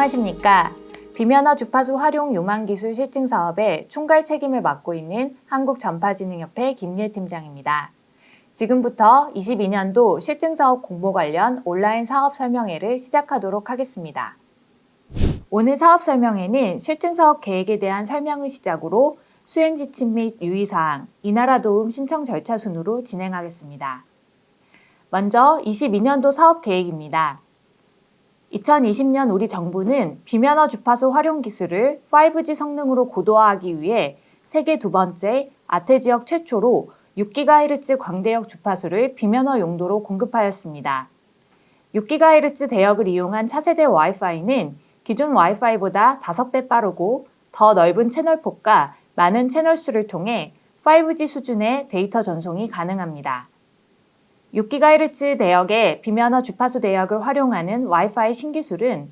안녕하십니까. 비면허 주파수 활용 요망기술 실증 사업의 총괄 책임을 맡고 있는 한국전파진흥협회 김유혜 팀장입니다. 지금부터 22년도 실증 사업 공모 관련 온라인 사업 설명회를 시작하도록 하겠습니다. 오늘 사업 설명회는 실증 사업 계획에 대한 설명을 시작으로 수행 지침 및 유의사항, 이나라 도움 신청 절차 순으로 진행하겠습니다. 먼저 22년도 사업 계획입니다. 2020년 우리 정부는 비면허 주파수 활용 기술을 5G 성능으로 고도화하기 위해 세계 두 번째, 아태 지역 최초로 6GHz 광대역 주파수를 비면허 용도로 공급하였습니다. 6GHz 대역을 이용한 차세대 와이파이는 기존 와이파이보다 5배 빠르고 더 넓은 채널폭과 많은 채널 수를 통해 5G 수준의 데이터 전송이 가능합니다. 6GHz 대역의 비면허 주파수 대역을 활용하는 와이파이 신기술은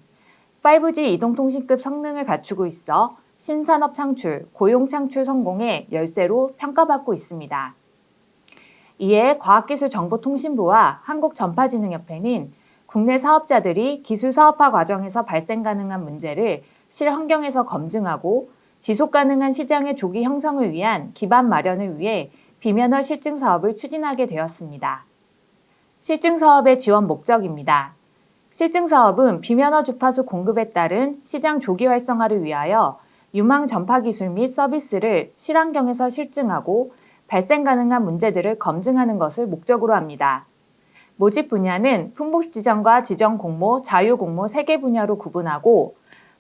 5G 이동통신급 성능을 갖추고 있어 신산업 창출, 고용 창출 성공의 열쇠로 평가받고 있습니다. 이에 과학기술정보통신부와 한국전파진흥협회는 국내 사업자들이 기술 사업화 과정에서 발생 가능한 문제를 실환경에서 검증하고 지속가능한 시장의 조기 형성을 위한 기반 마련을 위해 비면허 실증 사업을 추진하게 되었습니다. 실증 사업의 지원 목적입니다. 실증 사업은 비면허 주파수 공급에 따른 시장 조기 활성화를 위하여 유망 전파 기술 및 서비스를 실환경에서 실증하고 발생 가능한 문제들을 검증하는 것을 목적으로 합니다. 모집 분야는 품목 지정과 지정 공모, 자유 공모 3개 분야로 구분하고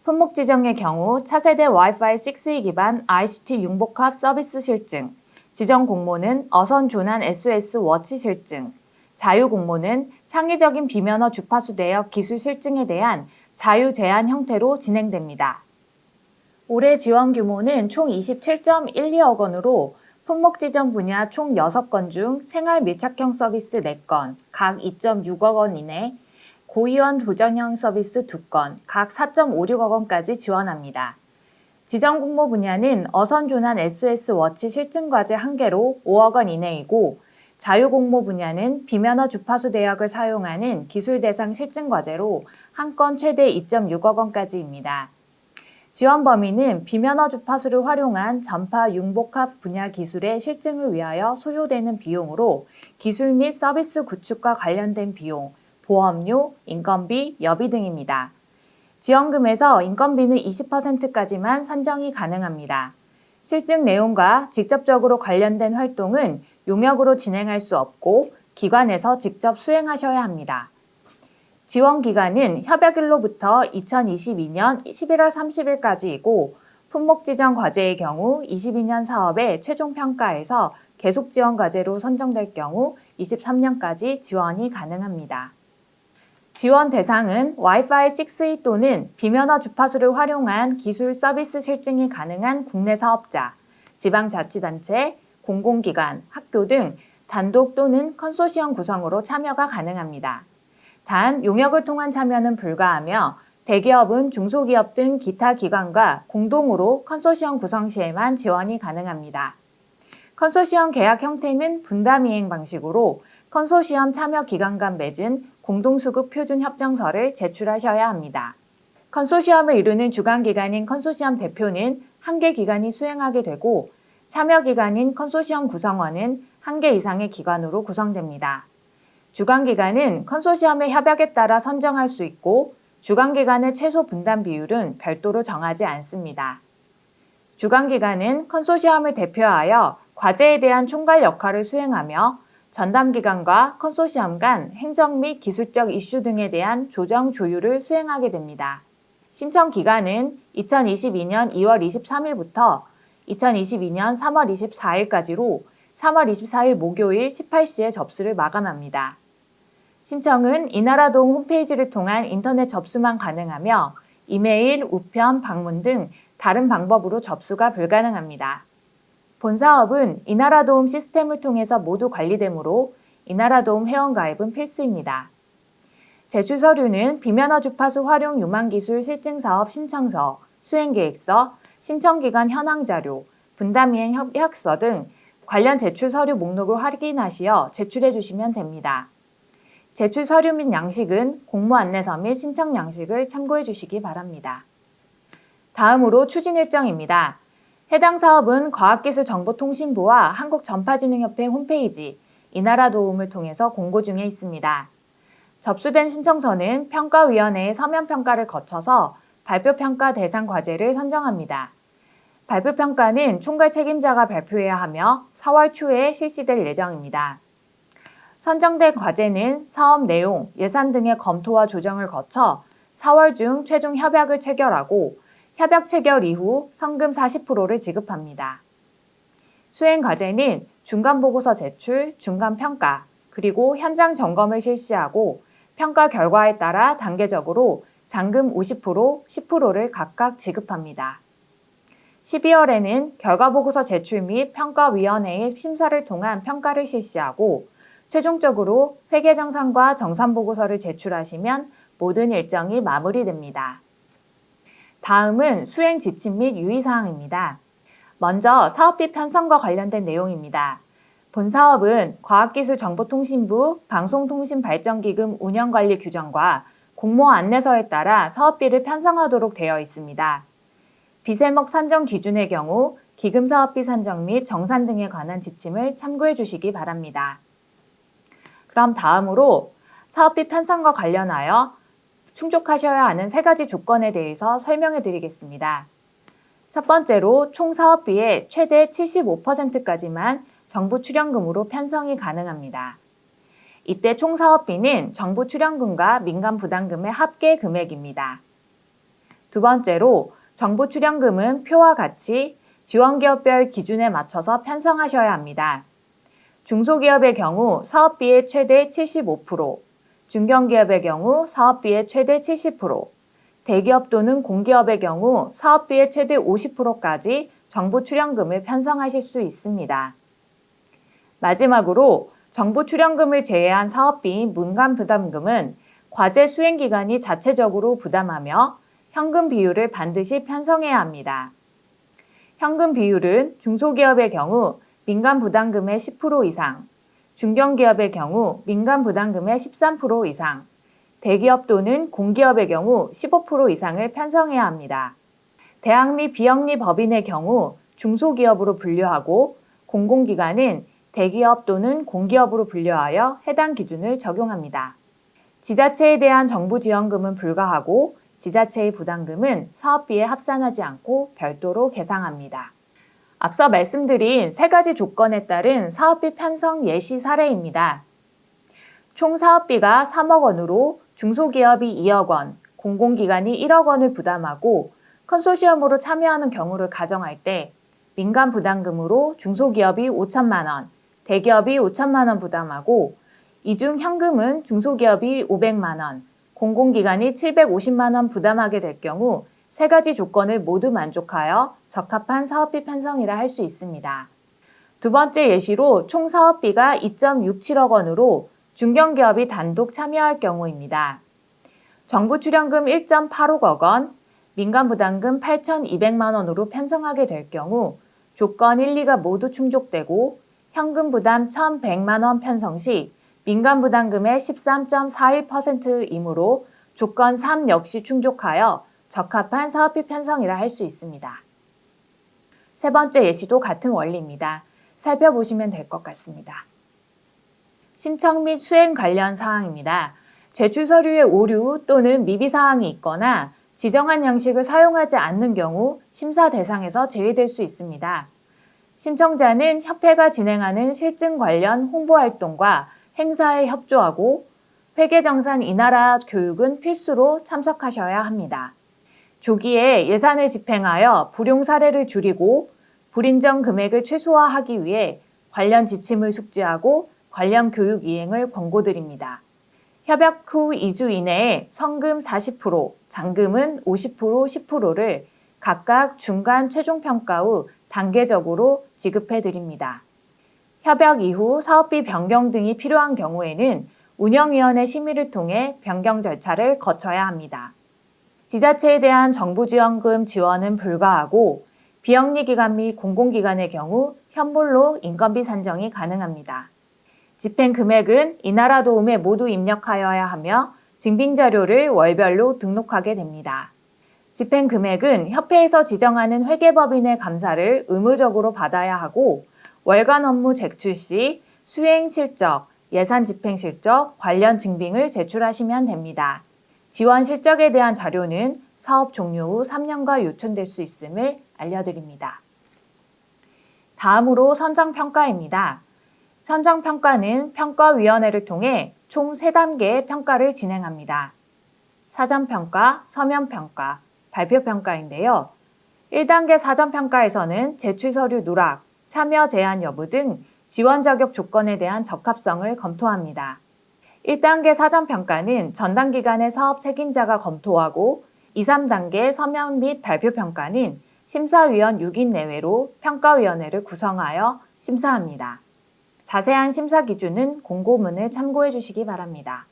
품목 지정의 경우 차세대 와이파이 6E 기반 ICT 융복합 서비스 실증, 지정 공모는 어선 조난 SOS 워치 실증, 자유 공모는 창의적인 비면허 주파수 대역 기술 실증에 대한 자유 제한 형태로 진행됩니다. 올해 지원 규모는 총 27.12억 원으로 품목 지정 분야 총 6건 중 생활 밀착형 서비스 4건, 각 2.6억 원 이내, 고위원 도전형 서비스 2건, 각 4.56억 원까지 지원합니다. 지정 공모 분야는 어선 조난 SOS 워치 실증 과제 1개로 5억 원 이내이고, 자유 공모 분야는 비면허 주파수 대역을 사용하는 기술 대상 실증 과제로 한 건 최대 2.6억 원까지입니다. 지원 범위는 비면허 주파수를 활용한 전파 융복합 분야 기술의 실증을 위하여 소요되는 비용으로 기술 및 서비스 구축과 관련된 비용, 보험료, 인건비, 여비 등입니다. 지원금에서 인건비는 20%까지만 산정이 가능합니다. 실증 내용과 직접적으로 관련된 활동은 용역으로 진행할 수 없고 기관에서 직접 수행하셔야 합니다. 지원 기간은 협약일로부터 2022년 11월 30일까지이고 품목 지정 과제의 경우 22년 사업의 최종 평가에서 계속 지원 과제로 선정될 경우 23년까지 지원이 가능합니다. 지원 대상은 와이파이 6E 또는 비면허 주파수를 활용한 기술 서비스 실증이 가능한 국내 사업자, 지방자치단체, 공공기관, 학교 등 단독 또는 컨소시엄 구성으로 참여가 가능합니다. 단, 용역을 통한 참여는 불가하며 대기업은 중소기업 등 기타 기관과 공동으로 컨소시엄 구성 시에만 지원이 가능합니다. 컨소시엄 계약 형태는 분담 이행 방식으로 컨소시엄 참여 기관 간 맺은 공동수급 표준 협정서를 제출하셔야 합니다. 컨소시엄을 이루는 주관기관인 컨소시엄 대표는 1개 기관이 수행하게 되고 참여 기관인 컨소시엄 구성원은 1개 이상의 기관으로 구성됩니다. 주관기관은 컨소시엄의 협약에 따라 선정할 수 있고 주관기관의 최소 분담 비율은 별도로 정하지 않습니다. 주관기관은 컨소시엄을 대표하여 과제에 대한 총괄 역할을 수행하며 전담기관과 컨소시엄 간 행정 및 기술적 이슈 등에 대한 조정 조율을 수행하게 됩니다. 신청 기간은 2022년 2월 23일부터 2022년 3월 24일까지로 3월 24일 목요일 18시에 접수를 마감합니다. 신청은 이나라 도움 홈페이지를 통한 인터넷 접수만 가능하며 이메일, 우편, 방문 등 다른 방법으로 접수가 불가능합니다. 본 사업은 이나라 도움 시스템을 통해서 모두 관리되므로 이나라 도움 회원가입은 필수입니다. 제출 서류는 비면허 주파수 활용 유망기술 실증사업 신청서, 수행계획서, 신청기간 현황자료, 분담이행 협약서 등 관련 제출 서류 목록을 확인하시어 제출해 주시면 됩니다. 제출 서류 및 양식은 공모 안내서 및 신청 양식을 참고해 주시기 바랍니다. 다음으로 추진 일정입니다. 해당 사업은 과학기술정보통신부와 한국전파진흥협회 홈페이지 이나라 도움을 통해서 공고 중에 있습니다. 접수된 신청서는 평가위원회의 서면평가를 거쳐서 발표평가 대상 과제를 선정합니다. 발표평가는 총괄 책임자가 발표해야 하며 4월 초에 실시될 예정입니다. 선정된 과제는 사업 내용, 예산 등의 검토와 조정을 거쳐 4월 중 최종 협약을 체결하고 협약 체결 이후 성금 40%를 지급합니다. 수행 과제는 중간보고서 제출, 중간평가, 그리고 현장 점검을 실시하고 평가 결과에 따라 단계적으로 잔금 50%, 10%를 각각 지급합니다. 12월에는 결과보고서 제출 및 평가위원회의 심사를 통한 평가를 실시하고 최종적으로 회계정산과 정산보고서를 제출하시면 모든 일정이 마무리됩니다. 다음은 수행 지침 및 유의사항입니다. 먼저 사업비 편성과 관련된 내용입니다. 본 사업은 과학기술정보통신부 방송통신발전기금 운영관리 규정과 공모 안내서에 따라 사업비를 편성하도록 되어 있습니다. 비세목 산정 기준의 경우 기금 사업비 산정 및 정산 등에 관한 지침을 참고해 주시기 바랍니다. 그럼 다음으로 사업비 편성과 관련하여 충족하셔야 하는 3가지 조건에 대해서 설명해 드리겠습니다. 첫 번째로 총 사업비의 최대 75%까지만 정부 출연금으로 편성이 가능합니다. 이때 총 사업비는 정부 출연금과 민간 부담금의 합계 금액입니다. 두 번째로 정부 출연금은 표와 같이 지원기업별 기준에 맞춰서 편성하셔야 합니다. 중소기업의 경우 사업비의 최대 75%, 중견기업의 경우 사업비의 최대 70%, 대기업 또는 공기업의 경우 사업비의 최대 50%까지 정부 출연금을 편성하실 수 있습니다. 마지막으로 정부 출연금을 제외한 사업비인 민간 부담금은 과제 수행 기간이 자체적으로 부담하며 현금 비율을 반드시 편성해야 합니다. 현금 비율은 중소기업의 경우 민간 부담금의 10% 이상, 중견기업의 경우 민간 부담금의 13% 이상, 대기업 또는 공기업의 경우 15% 이상을 편성해야 합니다. 대학 및 비영리 법인의 경우 중소기업으로 분류하고 공공기관은 대기업 또는 공기업으로 분류하여 해당 기준을 적용합니다. 지자체에 대한 정부 지원금은 불가하고 지자체의 부담금은 사업비에 합산하지 않고 별도로 계상합니다. 앞서 말씀드린 3가지 조건에 따른 사업비 편성 예시 사례입니다. 총 사업비가 3억 원으로 중소기업이 2억 원, 공공기관이 1억 원을 부담하고 컨소시엄으로 참여하는 경우를 가정할 때 민간 부담금으로 중소기업이 5천만 원, 대기업이 5천만 원 부담하고 이 중 현금은 중소기업이 500만 원, 공공기관이 750만 원 부담하게 될 경우 3가지 조건을 모두 만족하여 적합한 사업비 편성이라 할 수 있습니다. 두 번째 예시로 총 사업비가 2.67억 원으로 중견기업이 단독 참여할 경우입니다. 정부 출연금 1.85억 원, 민간 부담금 8,200만 원으로 편성하게 될 경우 조건 1, 2가 모두 충족되고 현금 부담 1,100만 원 편성 시 민간 부담금의 13.41%이므로 조건 3 역시 충족하여 적합한 사업비 편성이라 할 수 있습니다. 세 번째 예시도 같은 원리입니다. 살펴보시면 될 것 같습니다. 신청 및 수행 관련 사항입니다. 제출 서류에 오류 또는 미비 사항이 있거나 지정한 양식을 사용하지 않는 경우 심사 대상에서 제외될 수 있습니다. 신청자는 협회가 진행하는 실증 관련 홍보활동과 행사에 협조하고 회계정산 이나라 교육은 필수로 참석하셔야 합니다. 조기에 예산을 집행하여 불용 사례를 줄이고 불인정 금액을 최소화하기 위해 관련 지침을 숙지하고 관련 교육 이행을 권고드립니다. 협약 후 2주 이내에 성금 40%, 잔금은 50%, 10%를 각각 중간 최종 평가 후 단계적으로 지급해 드립니다. 협약 이후 사업비 변경 등이 필요한 경우에는 운영위원회 심의를 통해 변경 절차를 거쳐야 합니다. 지자체에 대한 정부 지원금 지원은 불가하고 비영리기관 및 공공기관의 경우 현물로 인건비 산정이 가능합니다. 집행 금액은 이나라 도움에 모두 입력하여야 하며 증빙자료를 월별로 등록하게 됩니다. 집행 금액은 협회에서 지정하는 회계법인의 감사를 의무적으로 받아야 하고 월간 업무 제출 시 수행 실적, 예산 집행 실적, 관련 증빙을 제출하시면 됩니다. 지원 실적에 대한 자료는 사업 종료 후 3년간 요청될 수 있음을 알려드립니다. 다음으로 선정평가입니다. 선정평가는 평가위원회를 통해 총 3단계의 평가를 진행합니다. 사전평가, 서면평가, 발표평가인데요. 1단계 사전평가에서는 제출서류 누락, 참여 제한 여부 등 지원 자격 조건에 대한 적합성을 검토합니다. 1단계 사전평가는 전담 기관의 사업 책임자가 검토하고 2, 3단계 서면 및 발표평가는 심사위원 6인 내외로 평가위원회를 구성하여 심사합니다. 자세한 심사 기준은 공고문을 참고해 주시기 바랍니다.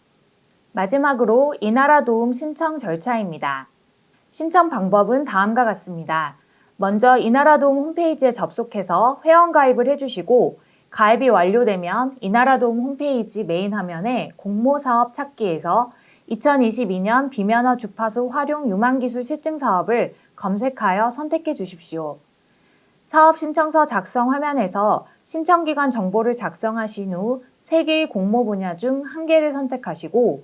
마지막으로 이나라 도움 신청 절차입니다. 신청 방법은 다음과 같습니다. 먼저 이나라 도움 홈페이지에 접속해서 회원가입을 해주시고 가입이 완료되면 이나라 도움 홈페이지 메인 화면에 공모사업 찾기에서 2022년 비면허 주파수 활용 유망기술 실증사업을 검색하여 선택해 주십시오. 사업 신청서 작성 화면에서 신청기관 정보를 작성하신 후 3개의 공모 분야 중 1개를 선택하시고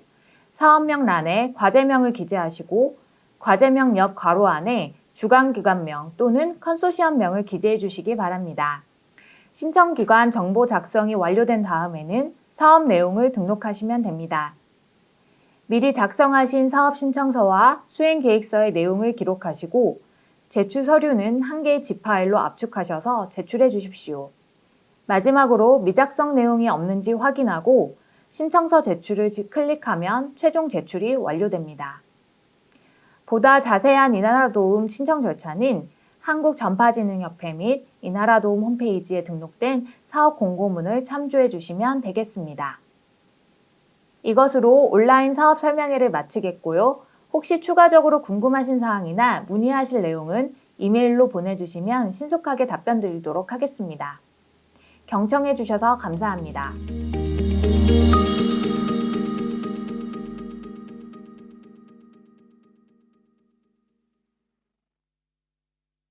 사업명 란에 과제명을 기재하시고 과제명 옆 괄호 안에 주관기관명 또는 컨소시엄명을 기재해 주시기 바랍니다. 신청기관 정보 작성이 완료된 다음에는 사업 내용을 등록하시면 됩니다. 미리 작성하신 사업 신청서와 수행계획서의 내용을 기록하시고 제출 서류는 1개의 zip 파일로 압축하셔서 제출해 주십시오. 마지막으로 미작성 내용이 없는지 확인하고 신청서 제출을 클릭하면 최종 제출이 완료됩니다. 보다 자세한 이나라 도움 신청 절차는 한국전파진흥협회 및 이나라 도움 홈페이지에 등록된 사업 공고문을 참조해 주시면 되겠습니다. 이것으로 온라인 사업 설명회를 마치겠고요. 혹시 추가적으로 궁금하신 사항이나 문의하실 내용은 이메일로 보내주시면 신속하게 답변 드리도록 하겠습니다. 경청해 주셔서 감사합니다.